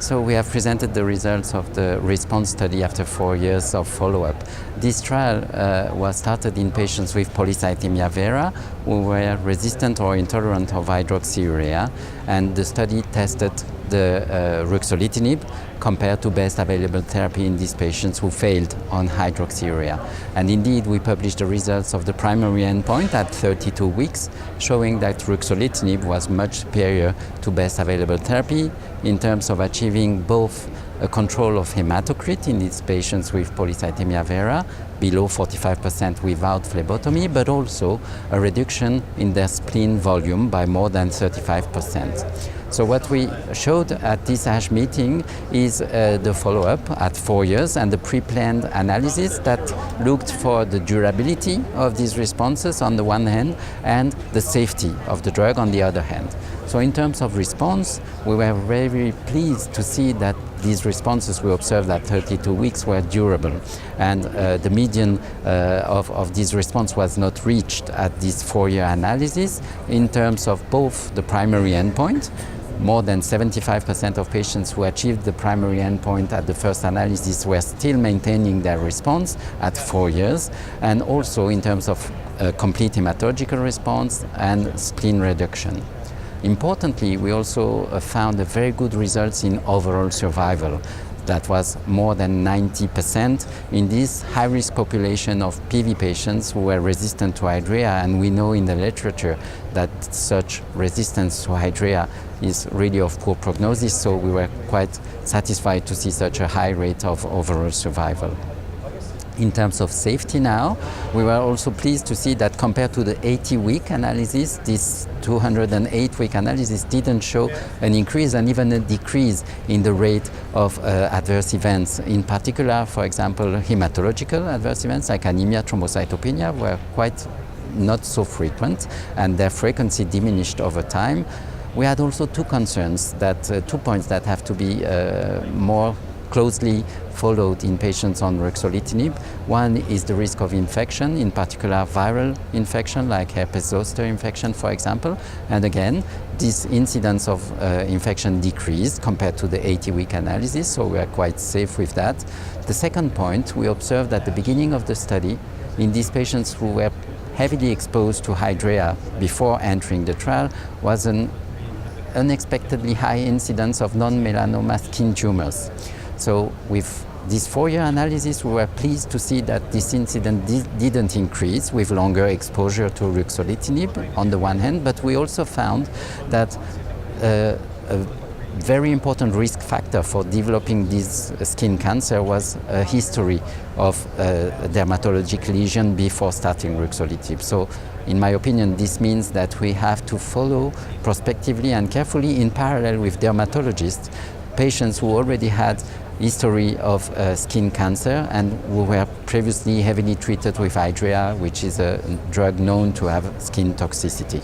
So we have presented the results of the response study after 4 years of follow-up. This trial was started in patients with Polycythemia Vera who were resistant or intolerant of hydroxyurea, and the study tested the Ruxolitinib compared to best available therapy in these patients who failed on hydroxyurea. And indeed, we published the results of the primary endpoint at 32 weeks, showing that Ruxolitinib was much superior to best available therapy in terms of achieving both a control of hematocrit in these patients with Polycythemia Vera, below 45% without phlebotomy, but also a reduction in their spleen volume by more than 35%. So what we showed at this ASH meeting is the follow-up at 4 years and the pre-planned analysis that looked for the durability of these responses on the one hand and the safety of the drug on the other hand. So in terms of response, we were very pleased to see that these responses we observed at 32 weeks were durable, and the median of this response was not reached at this 4-year analysis in terms of both the primary endpoint. More than 75% of patients who achieved the primary endpoint at the first analysis were still maintaining their response at 4 years, and also in terms of complete hematological response and spleen reduction. Importantly, we also found a very good results in overall survival. That was more than 90% in this high-risk population of PV patients who were resistant to Hydrea, and we know in the literature that such resistance to Hydrea is really of poor prognosis, so we were quite satisfied to see such a high rate of overall survival. In terms of safety now, we were also pleased to see that compared to the 80-week analysis, this 208-week analysis didn't show an increase and even a decrease in the rate of adverse events. In particular, for example, hematological adverse events like anemia, thrombocytopenia were quite not so frequent, and their frequency diminished over time. We had also two points that have to be more closely followed in patients on Ruxolitinib. One is the risk of infection, in particular viral infection like herpes zoster infection, for example. And again, this incidence of infection decreased compared to the 80-week analysis, so we are quite safe with that. The second point, we observed at the beginning of the study in these patients who were heavily exposed to Hydrea before entering the trial was an unexpectedly high incidence of non-melanoma skin tumors. So with this 4-year analysis, we were pleased to see that this incident didn't increase with longer exposure to Ruxolitinib on the one hand, but we also found that a very important risk factor for developing this skin cancer was a history of dermatologic lesion before starting Ruxolitinib. So in my opinion, this means that we have to follow prospectively and carefully in parallel with dermatologists patients who already had history of skin cancer and who were previously heavily treated with Hydrea, which is a drug known to have skin toxicity.